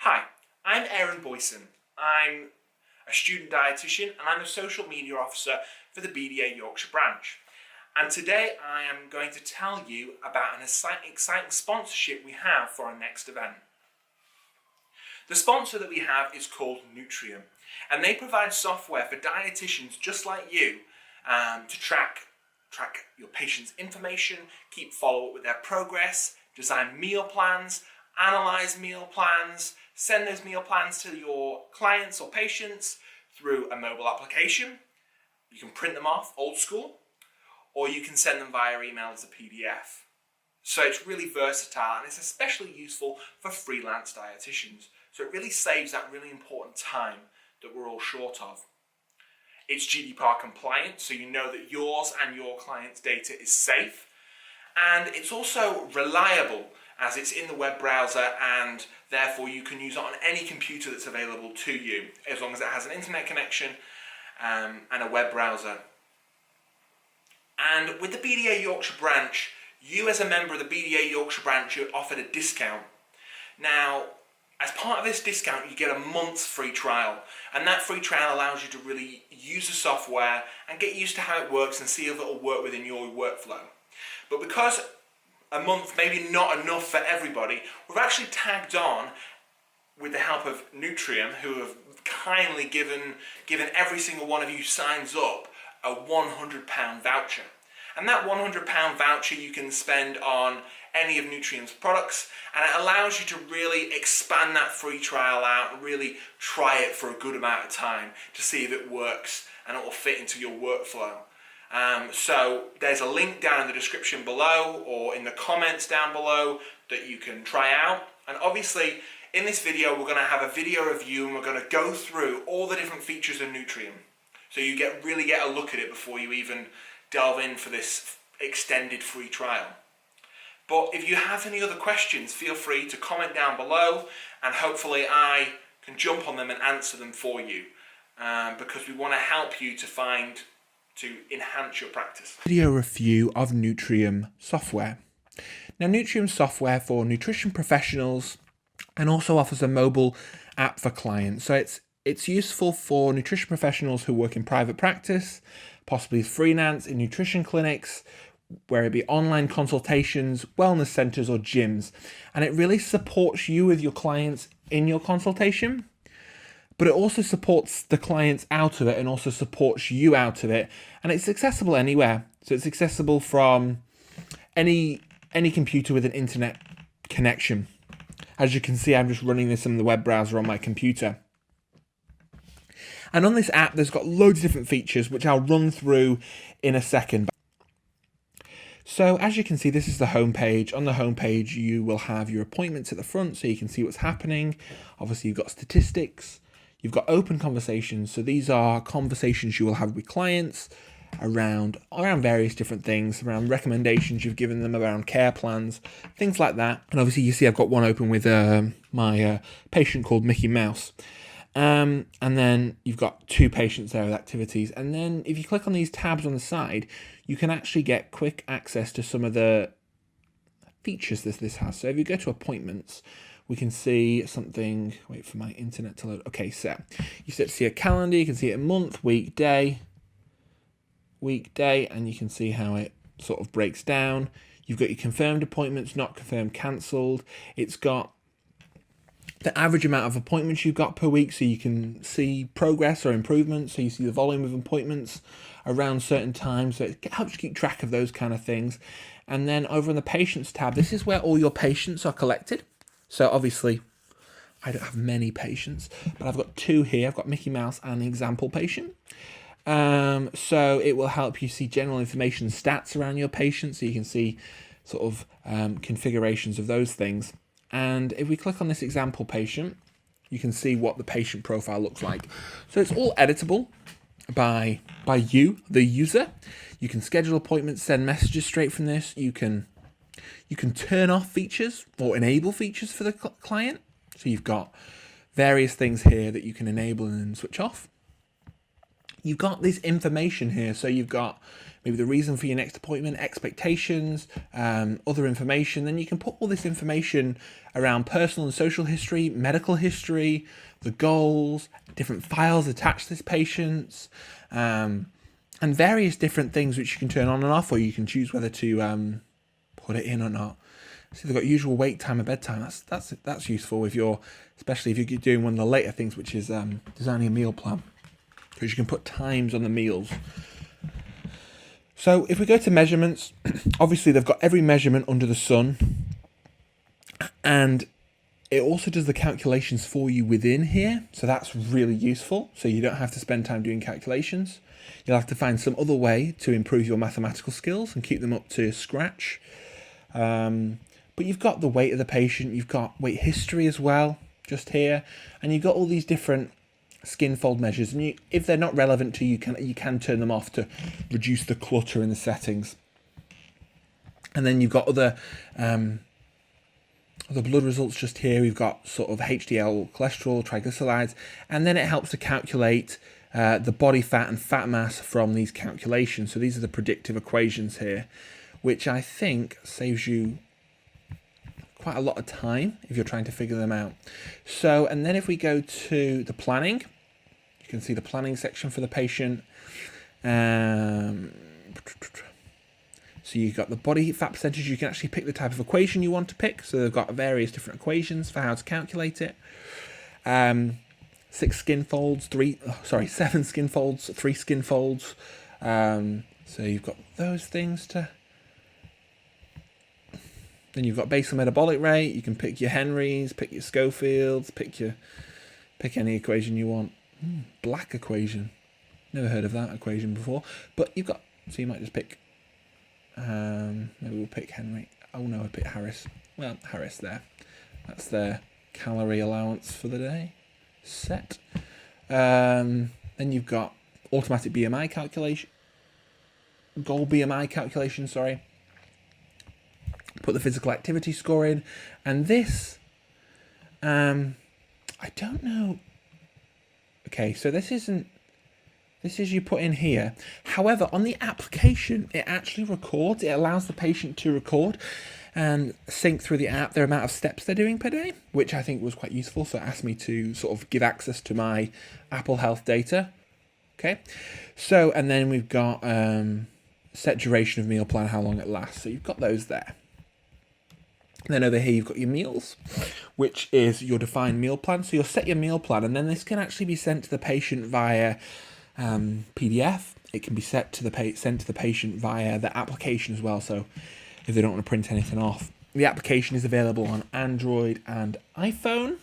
Hi, I'm Aaron Boysen. I'm a student dietitian and I'm a social media officer for the BDA Yorkshire branch. And today I am going to tell you about an exciting sponsorship we have for our next event. The sponsor that we have is called Nutrium, and they provide software for dietitians just like you to track your patients' information, keep follow-up with their progress, design meal plans, analyze meal plans, send those meal plans to your clients or patients through a mobile application. You can print them off, old school, or you can send them via email as a PDF. So it's really versatile and it's especially useful for freelance dietitians. So it really saves that really important time that we're all short of. It's GDPR compliant, so you know that yours and your client's data is safe. And it's also reliable, as it's in the web browser and therefore you can use it on any computer that's available to you, as long as it has an internet connection and a web browser. And with the BDA Yorkshire branch, you as a member of the BDA Yorkshire branch are offered a discount. Now, as part of this discount, you get a month's free trial, and that free trial allows you to really use the software and get used to how it works and see if it will work within your workflow. But because a month maybe not enough for everybody, we've actually tagged on, with the help of Nutrium, who have kindly given every single one of you who signs up a £100 voucher. And that £100 voucher you can spend on any of Nutrium's products, and it allows you to really expand that free trial out and really try it for a good amount of time to see if it works and it will fit into your workflow. So there's a link down in the description below or in the comments down below that you can try out. And obviously in this video we're going to have a video review and we're going to go through all the different features of Nutrium. So you really get a look at it before you even delve in for this extended free trial. But if you have any other questions, feel free to comment down below and hopefully I can jump on them and answer them for you because we want to help you to enhance your practice. Video review of Nutrium software. Now, Nutrium software for nutrition professionals and also offers a mobile app for clients. So it's useful for nutrition professionals who work in private practice, possibly freelance in nutrition clinics, where it be online consultations, wellness centers or gyms. And it really supports you with your clients in your consultation, but it also supports the clients out of it and also supports you out of it. And it's accessible anywhere. So it's accessible from any computer with an internet connection. As you can see, I'm just running this in the web browser on my computer. And on this app, there's got loads of different features, which I'll run through in a second. So as you can see, this is the home page. On the home page, you will have your appointments at the front so you can see what's happening. Obviously, you've got statistics. You've got open conversations. So these are conversations you will have with clients around various different things, around recommendations you've given them, around care plans, things like that. And obviously, you see I've got one open with my patient called Mickey Mouse. And then you've got two patients there with activities. And then if you click on these tabs on the side, you can actually get quick access to some of the features this has. So if you go to appointments, we can see something, wait for my internet to load. Okay, so you start to see a calendar, you can see it month, week, day, and you can see how it sort of breaks down. You've got your confirmed appointments, not confirmed, cancelled. It's got the average amount of appointments you've got per week, so you can see progress or improvements. So you see the volume of appointments around certain times. So it helps you keep track of those kind of things. And then over in the patients tab, this is where all your patients are collected. So obviously, I don't have many patients, but I've got two here. I've got Mickey Mouse and an example patient. So it will help you see general information, stats around your patients, so you can see sort of configurations of those things. And if we click on this example patient, you can see what the patient profile looks like. So it's all editable by you, the user. You can schedule appointments, send messages straight from this. You can turn off features or enable features for the client. So you've got various things here that you can enable and switch off. you've got this information here. So you've got maybe the reason for your next appointment, expectations, other information. Then you can put all this information around personal and social history, medical history, the goals, different files attached to this patient, and various different things which you can turn on and off, or you can choose whether to put it in or not. So they've got usual wake time and bedtime. That's useful if you're, especially if you're doing one of the later things, which is designing a meal plan, because you can put times on the meals. So if we go to measurements, obviously they've got every measurement under the sun, and it also does the calculations for you within here. So that's really useful. So you don't have to spend time doing calculations. You'll have to find some other way to improve your mathematical skills and keep them up to scratch. But you've got the weight of the patient, you've got weight history as well, just here, and you've got all these different skin fold measures. And if they're not relevant to you, you can turn them off to reduce the clutter in the settings. And then you've got other blood results just here. We've got sort of HDL cholesterol, triglycerides, and then it helps to calculate the body fat and fat mass from these calculations. So these are the predictive equations here, which I think saves you quite a lot of time if you're trying to figure them out. So, and then if we go to the planning, you can see the planning section for the patient. So you've got the body fat percentage. You can actually pick the type of equation you want to pick. So they've got various different equations for how to calculate it. 7 skin folds, 3 skin folds. So you've got those things to. Then you've got basal metabolic rate. You can pick your Henrys, pick your Schofields, pick any equation you want. Black equation. Never heard of that equation before. But you've got, so you might just pick, maybe we'll pick Henry. Oh no, I pick Harris. Well, Harris there. That's their calorie allowance for the day. Set. Then you've got automatic BMI calculation. Goal BMI calculation, sorry. Put the physical activity score in, and this, I don't know. Okay, so this is you put in here. However, on the application, it actually records. It allows the patient to record and sync through the app their amount of steps they're doing per day, which I think was quite useful. So it asked me to sort of give access to my Apple Health data. Okay, so, and then we've got set duration of meal plan, how long it lasts. So you've got those there. Then over here, you've got your meals, which is your defined meal plan. So you'll set your meal plan, and then this can actually be sent to the patient via PDF. It can be sent to the patient via the application as well. So if they don't want to print anything off, the application is available on Android and iPhone.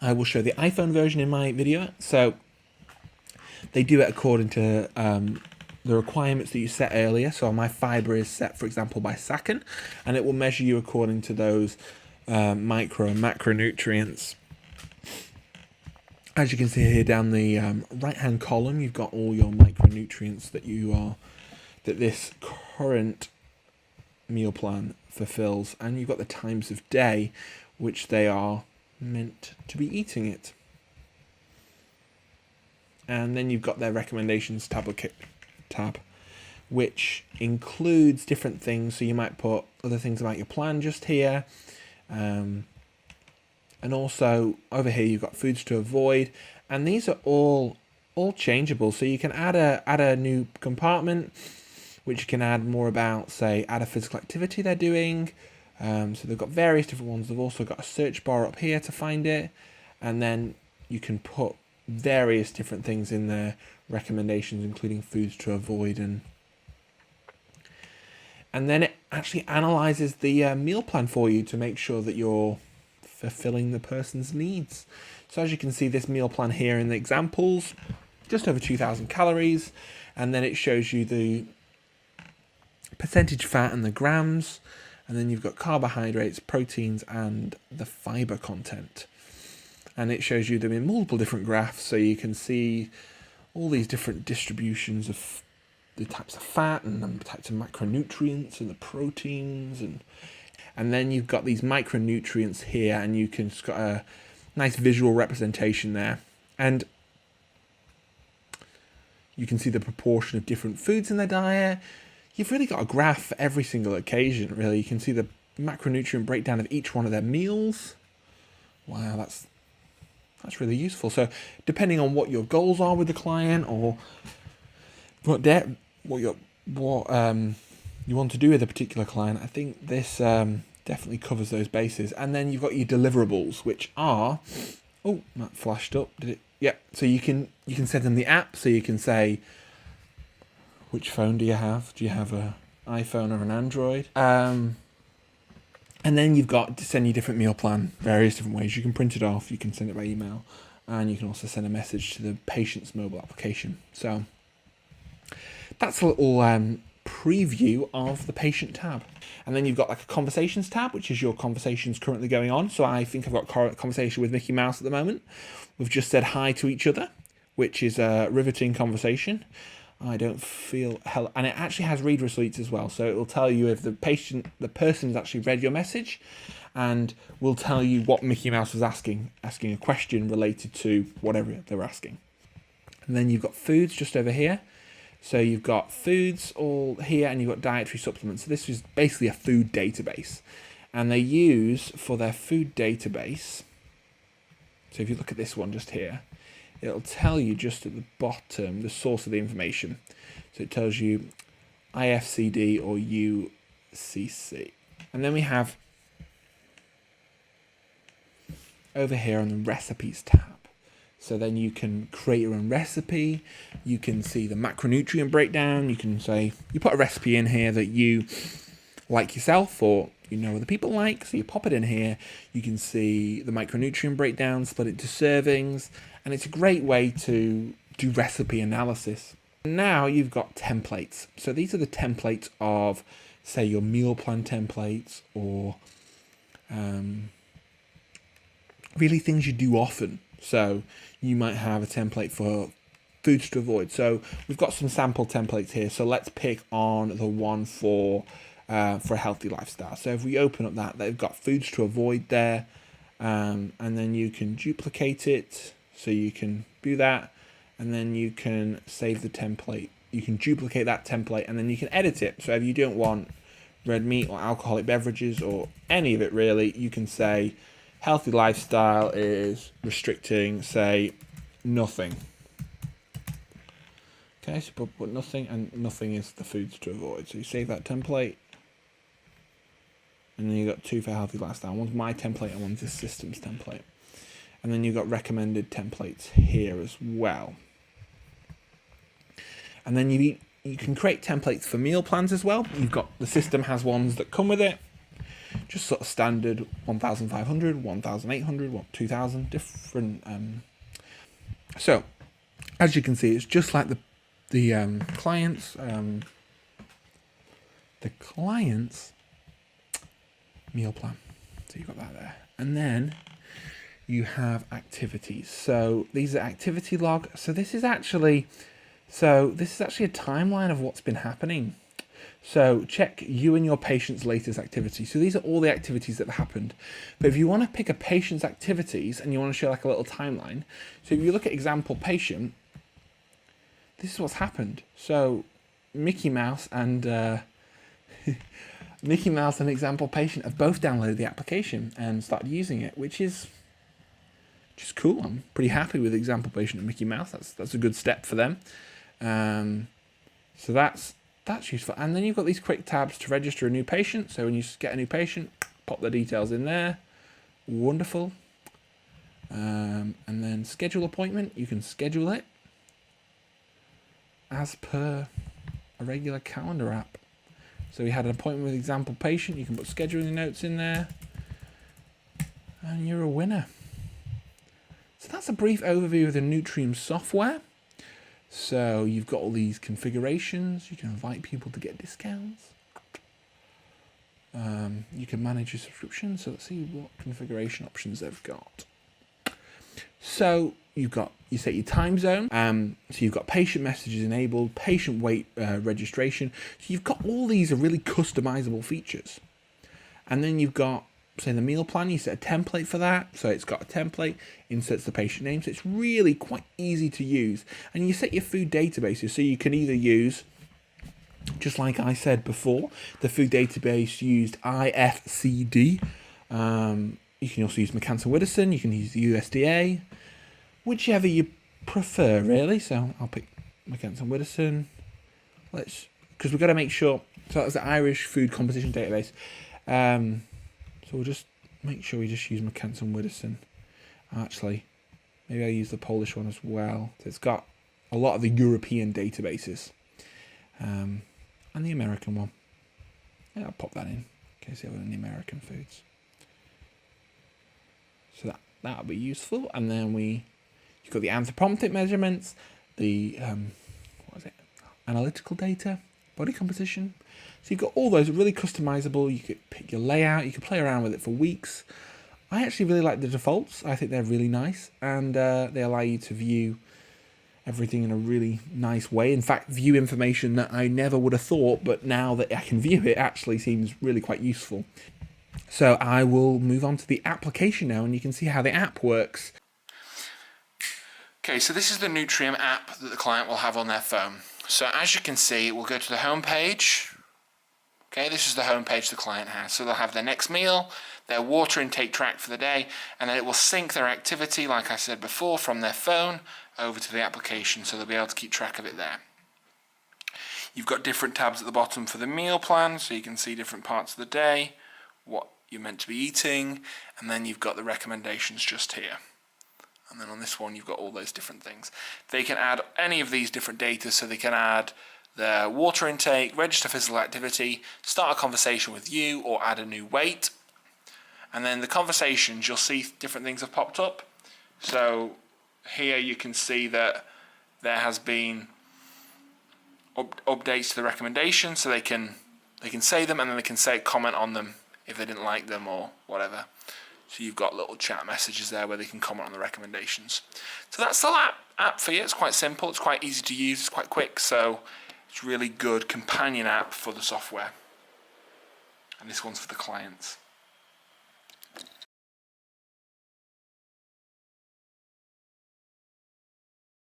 I will show the iPhone version in my video. So they do it according to the requirements that you set earlier. So my fiber is set, for example, by Sachen, and it will measure you according to those micro and macronutrients. As you can see here down the right-hand column, you've got all your micronutrients that this current meal plan fulfills, and you've got the times of day which they are meant to be eating it. And then you've got their recommendations tab, which includes different things. So you might put other things about your plan just here, and also over here you've got foods to avoid, and these are all changeable. So you can add a new compartment, which you can add more about, say, add a physical activity they're doing. So they've got various different ones. They've also got a search bar up here to find it, and then you can put various different things in their recommendations, including foods to avoid, and then it actually analyzes the meal plan for you to make sure that you're fulfilling the person's needs. So as you can see, this meal plan here in the examples, just over 2,000 calories, and then it shows you the percentage fat and the grams, and then you've got carbohydrates, proteins, and the fiber content. And it shows you them in multiple different graphs, so you can see all these different distributions of the types of fat and the types of macronutrients and the proteins, and then you've got these micronutrients here, and you can got a nice visual representation there. And You can see the proportion of different foods in their diet. You've really got a graph for every single occasion, really. You can see the macronutrient breakdown of each one of their meals. Wow, that's really useful. So depending on what your goals are with the client, or what you want to do with a particular client, I think this definitely covers those bases. And then you've got your deliverables, which are, oh, that flashed up. Did it? Yeah. So you can send them the app. So you can say, which phone do you have? Do you have an iPhone or an Android? And then you've got to send your different meal plan, various different ways. You can print it off, you can send it by email, and you can also send a message to the patient's mobile application. So that's a little preview of the patient tab. And then you've got like a conversations tab, which is your conversations currently going on. So I think I've got a conversation with Mickey Mouse at the moment. We've just said hi to each other, which is a riveting conversation. I don't feel hell, and it actually has read receipts as well, so it will tell you if the person has actually read your message, and will tell you what Mickey Mouse was asking a question related to whatever they were asking. And then you've got foods just over here. So you've got foods all here, and you've got dietary supplements. So this is basically a food database, and they use for their food database. So if you look at this one just here, it'll tell you just at the bottom the source of the information. So it tells you IFCD or UCC. And then we have over here on the recipes tab. So then you can create your own recipe. You can see the macronutrient breakdown. You can say, you put a recipe in here that you like yourself, or you know other people like, so you pop it in here. You can see the micronutrient breakdown, split it into servings, and it's a great way to do recipe analysis. Now you've got templates. So these are the templates of, say, your meal plan templates, or really things you do often. So you might have a template for foods to avoid. So we've got some sample templates here. So let's pick on the one for a healthy lifestyle. So if we open up that, they've got foods to avoid there, and then you can duplicate it. So you can do that, and then you can save the template. You can duplicate that template, and then you can edit it. So if you don't want red meat or alcoholic beverages or any of it really, you can say healthy lifestyle is restricting, say, nothing. Okay, so put nothing, and nothing is the foods to avoid. So you save that template, and then you've got two for healthy lifestyle. One's my template and one's the system's template. And then you've got recommended templates here as well. And then you can create templates for meal plans as well. You've got, the system has ones that come with it, just sort of standard 1,500, 1,800, 2,000, different. So as you can see, it's just like the client's meal plan. So you've got that there, and then you have activities. So these are activity log. So this is actually a timeline of what's been happening. So check you and your patient's latest activity. So these are all the activities that have happened. But if you want to pick a patient's activities and you want to show like a little timeline, so if you look at example patient, this is what's happened. So Mickey Mouse and example patient have both downloaded the application and started using it, which is just cool. I'm pretty happy with example patient and Mickey Mouse. That's a good step for them. So that's useful. And then you've got these quick tabs to register a new patient. So when you get a new patient, pop the details in there. Wonderful. And then schedule appointment. You can schedule it as per a regular calendar app. So we had an appointment with example patient. You can put scheduling notes in there, and you're a winner. So that's a brief overview of the Nutrium software. So you've got all these configurations. You can invite people to get discounts. You can manage your subscription. So let's see what configuration options they've got. So you set your time zone. So you've got patient messages enabled, patient weight registration. So you've got all these really customizable features. And then you've got say the meal plan, you set a template for that. So it's got a template, inserts the patient name. So it's really quite easy to use. And you set your food databases. So you can either use, just like I said before, the food database used IFCD. You can also use McCann-Widderson. You can use the USDA, whichever you prefer, really. So I'll pick McCann-Widderson. Because we've got to make sure. So that's the Irish Food Composition Database. So we'll just make sure we just use McCann-Widderson. Actually, maybe I'll use the Polish one as well. So it's got a lot of the European databases. And the American one. Yeah, I'll pop that in case you have any American foods. So that'll be useful. And then you've got the anthropometric measurements, the analytical data, body composition. So you've got all those really customizable. You could pick your layout. You could play around with it for weeks. I actually really like the defaults. I think they're really nice, and they allow you to view everything in a really nice way. In fact, view information that I never would have thought, but now that I can view it, actually seems really quite useful. So I will move on to the application now, and you can see how the app works. Okay, so this is the Nutrium app that the client will have on their phone. So as you can see, we'll go to the home page. Okay, this is the home page the client has. So they'll have their next meal, their water intake track for the day, and then it will sync their activity, like I said before, from their phone over to the application, so they'll be able to keep track of it there. You've got different tabs at the bottom for the meal plan, so you can see different parts of the day, what you're meant to be eating, and then you've got the recommendations just here. And then on this one, you've got all those different things. They can add any of these different data, so they can add their water intake, register physical activity, start a conversation with you, or add a new weight. And then the conversations, you'll see different things have popped up. So here you can see that there has been updates to the recommendations, so they can say them, and then they can comment on them if they didn't like them or whatever. So you've got little chat messages there where they can comment on the recommendations. So that's the app for you. It's quite simple. It's quite easy to use. It's quite quick. So it's a really good companion app for the software. And this one's for the clients.